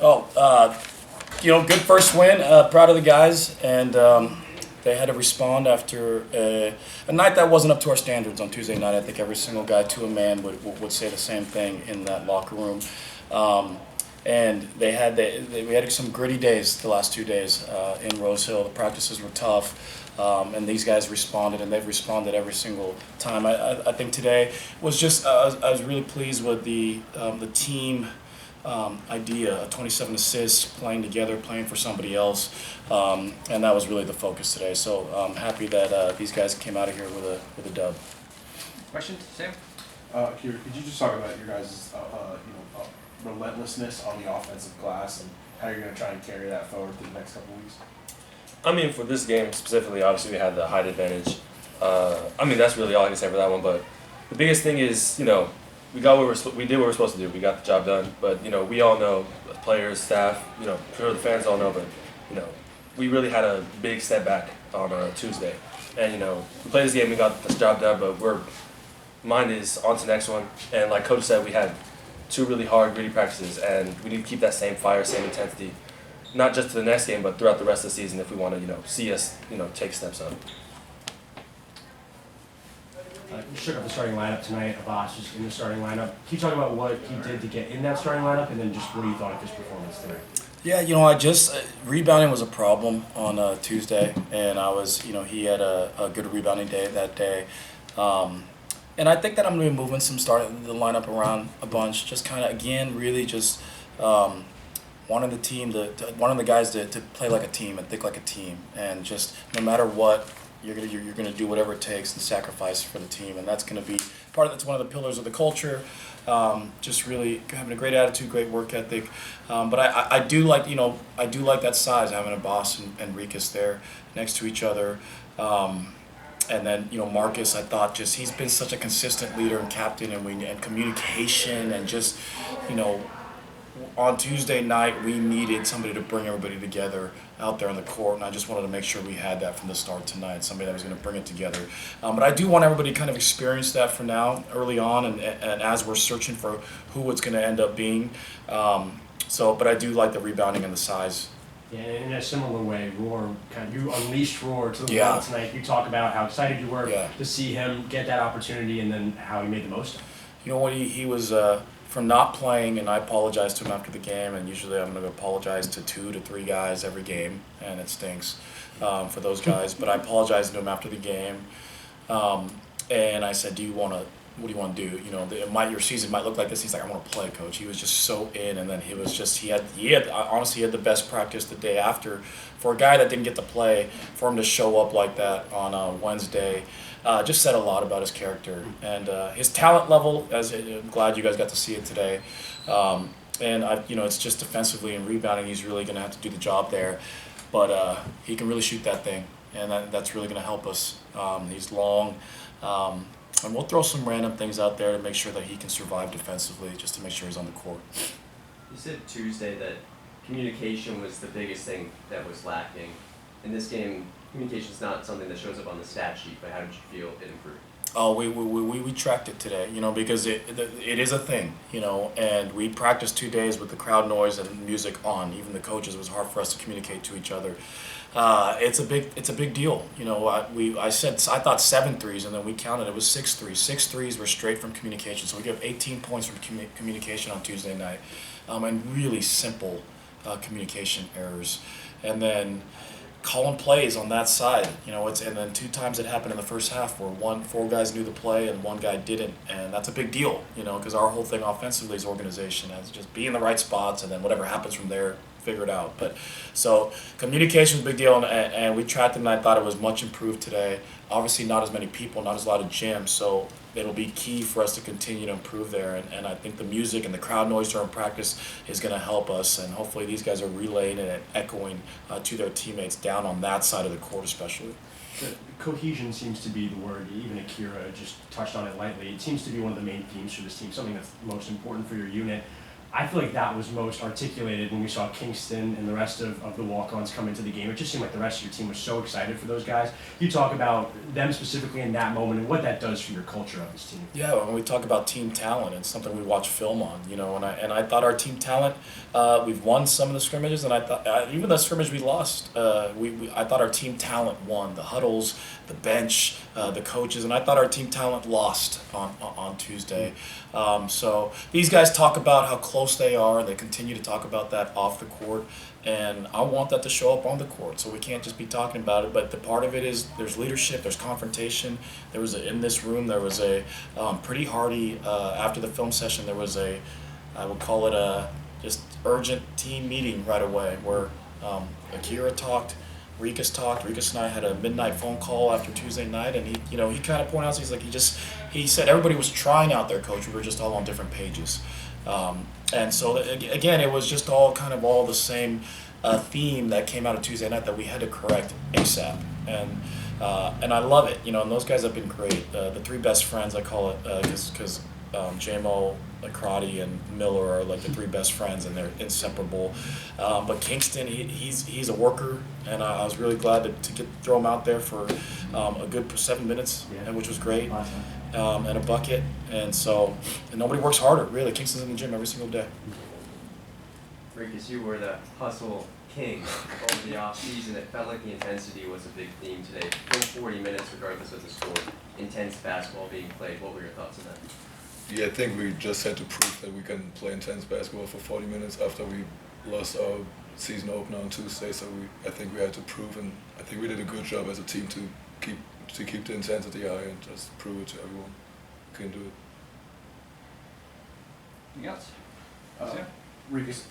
Good first win. Proud of the guys, and they had to respond after a night that wasn't up to our standards on Tuesday night. I think every single guy to a man would say the same thing in that locker room. And we had some gritty days the last 2 days in Rose Hill. The practices were tough, and these guys responded, and they've responded every single time. I think today was just I was really pleased with the team idea, 27 assists, playing together, playing for somebody else, and that was really the focus today. So I'm happy that these guys came out of here with a dub. Questions, Sam? Akira, could you just talk about your guys' relentlessness on the offensive glass and how you're going to try and carry that forward through the next couple weeks? I mean, for this game specifically, obviously we had the height advantage. That's really all I can say for that one. But the biggest thing is, we did what we were supposed to do. We got the job done. But we all know, players, staff, sure the fans all know. But we really had a big step back on Tuesday, and we played this game, we got the job done. But mind is on to the next one. And like Coach said, we had 2 really hard, gritty practices, and we need to keep that same fire, same intensity, not just to the next game, but throughout the rest of the season if we want to, see us, take steps up. You shook up the starting lineup tonight. Abbas is in the starting lineup. Can you talk about what he did to get in that starting lineup, and then just what you thought of his performance tonight? Yeah, rebounding was a problem on Tuesday, and he had a good rebounding day that day. And I think that I'm going to be moving the lineup around a bunch, just kind of, again, really just wanting the guys to play like a team and think like a team, and just no matter what, you're gonna do whatever it takes and sacrifice for the team, and that's going to be that's one of the pillars of the culture. Just really having a great attitude, great work ethic, but I do like that size, having Abbas and Rikus there next to each other. And then Marcus, I thought he's been such a consistent leader and captain, and communication, and just on Tuesday night we needed somebody to bring everybody together out there on the court, and I just wanted to make sure we had that from the start tonight, somebody that was going to bring it together. But I do want everybody to kind of experience that for now, early on, and as we're searching for who it's going to end up being. But I do like the rebounding and the size. Yeah, in a similar way, you unleashed Roar to the world tonight. You talk about how excited you were to see him get that opportunity, and then how he made the most of it. You know what, he was from not playing, and I apologized to him after the game, and usually I'm going to apologize to 2 to 3 guys every game, and it stinks for those guys, but I apologized to him after the game, and I said, what do you want to do? Your season might look like this. He's like, I want to play, coach. He was just so in, and then he was just, he had the best practice the day after. For a guy that didn't get to play, for him to show up like that on Wednesday, just said a lot about his character and his talent level. I'm glad you guys got to see it today. It's just defensively and rebounding, he's really going to have to do the job there. But he can really shoot that thing, and that's really going to help us. He's long. And we'll throw some random things out there to make sure that he can survive defensively, just to make sure he's on the court. You said Tuesday that communication was the biggest thing that was lacking. In this game, communication is not something that shows up on the stat sheet, but how did you feel it improved? Oh, we tracked it today, because it is a thing, and we practiced 2 days with the crowd noise and music on. Even the coaches, it was hard for us to communicate to each other. It's a big deal. I thought 7 threes, and then we counted, it was 6 threes. 6 threes were straight from communication. So we gave 18 points from communication on Tuesday night, and really simple communication errors. And then calling plays on that side, and then 2 times it happened in the first half where 4 guys knew the play and 1 guy didn't, and that's a big deal, because our whole thing offensively is organization, and just be in the right spots, and then whatever happens from there, figure it out. But so communication is a big deal, and we tracked it, and I thought it was much improved today. Obviously, not as many people, not as a lot of gyms, so it'll be key for us to continue to improve there. And I think the music and the crowd noise during practice is going to help us, and hopefully these guys are relaying and echoing to their teammates down on that side of the court especially. The cohesion seems to be the word. Even Akira just touched on it lightly. It seems to be one of the main themes for this team, something that's most important for your unit. I feel like that was most articulated when we saw Kingston and the rest of the walk-ons come into the game. It just seemed like the rest of your team was so excited for those guys. You talk about them specifically in that moment and what that does for your culture of this team. Yeah, when we talk about team talent, it's something we watch film on, and I thought our team talent, we've won some of the scrimmages, and I thought even the scrimmage we lost, I thought our team talent won the huddles, the bench, the coaches, and I thought our team talent lost on Tuesday. So these guys talk about how close they are, and they continue to talk about that off the court, and I want that to show up on the court. So we can't just be talking about it, but the part of it is there's leadership, there's confrontation. In this room there was a pretty hearty after the film session. There was I would call it a just urgent team meeting right away where Akira talked. Rikus and I had a midnight phone call after Tuesday night, and he kind of pointed out, he said everybody was trying out their coach. We were just all on different pages, and so again, it was just all the same theme that came out of Tuesday night that we had to correct ASAP, and I love it. And those guys have been great. The three best friends, I call it, because JMO, Crotty, and Miller are like the three best friends, and they're inseparable. But Kingston, he's a worker, and I was really glad to throw him out there for a good 7 minutes, which was great, and a bucket. And nobody works harder, really. Kingston's in the gym every single day. Rikus, you were the hustle king over the offseason. It felt like the intensity was a big theme today. Full 40 minutes, regardless of the score. Intense basketball being played. What were your thoughts on that? Yeah, I think we just had to prove that we can play intense basketball for 40 minutes after we lost our season opener on Tuesday. So I think we had to prove, and I think we did a good job as a team to keep the intensity high and just prove it to everyone we can do it. Anything else? Rikus,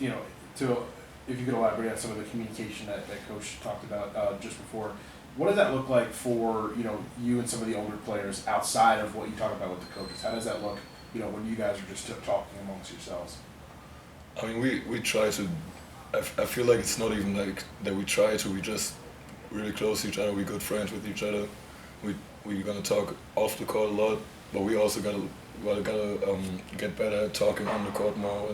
if you could elaborate on some of the communication that Coach talked about just before, what does that look like for you and some of the older players outside of what you talk about with the coaches? How does that look, when you guys are just talking amongst yourselves? I mean, we try to. I feel like it's not even like that we try to. We just really close to each other. We're good friends with each other. We're gonna talk off the court a lot, but we also gotta get better at talking on the court more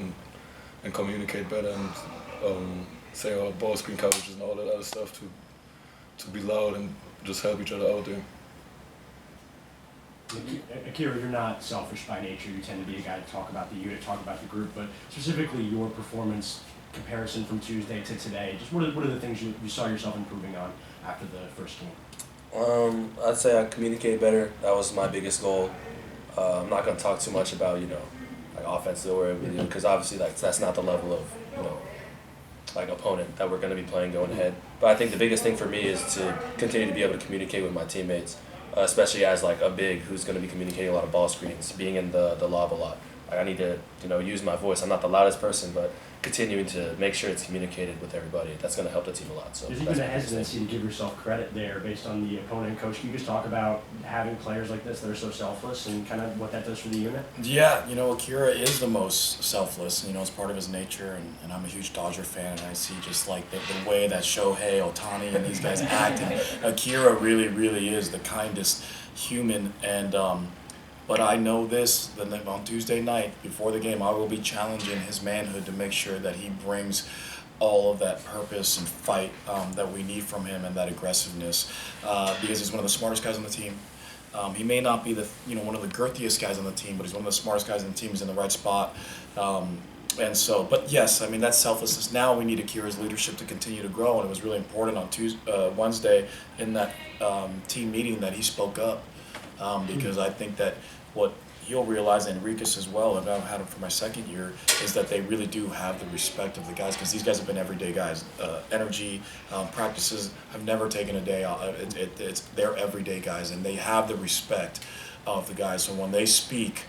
and communicate better and say our ball screen coverages and all that other stuff to be loud and just help each other out there. Akira, you're not selfish by nature. You tend to be a guy to talk about the unit, talk about the group, but specifically your performance comparison from Tuesday to today, just what are the things you saw yourself improving on after the first game? I'd say I communicate better. That was my biggest goal. I'm not going to talk too much about, offensive or whatever we do, because obviously that's not the level of, opponent that we're going to be playing going ahead. But I think the biggest thing for me is to continue to be able to communicate with my teammates, especially as a big who's going to be communicating a lot of ball screens, being in the lob a lot. I need to use my voice. I'm not the loudest person, but continuing to make sure it's communicated with everybody. That's going to help the team a lot. So there's even a hesitancy to give yourself credit there based on the opponent. Coach, can you just talk about having players like this that are so selfless and kind of what that does for the unit? Yeah, Akira is the most selfless. It's part of his nature, and I'm a huge Dodger fan, and I see just the way that Shohei, Ohtani, and these guys act. And Akira really, really is the kindest human, and but I know this, that on Tuesday night, before the game, I will be challenging his manhood to make sure that he brings all of that purpose and fight that we need from him, and that aggressiveness, because he's one of the smartest guys on the team. He may not be one of the girthiest guys on the team, but he's one of the smartest guys on the team. He's in the right spot. But yes, that's selflessness. Now we need Akira's leadership to continue to grow, and it was really important on Wednesday in that team meeting that he spoke up, because I think that what you'll realize, and Rikus as well, and I've had him for my second year, is that they really do have the respect of the guys, because these guys have been everyday guys. Energy, practices have never taken a day off. They're everyday guys, and they have the respect of the guys. So when they speak,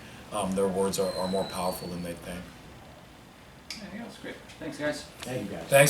their words are more powerful than they think. Anything else? Great. Thanks, guys. Thank you, guys. Thanks.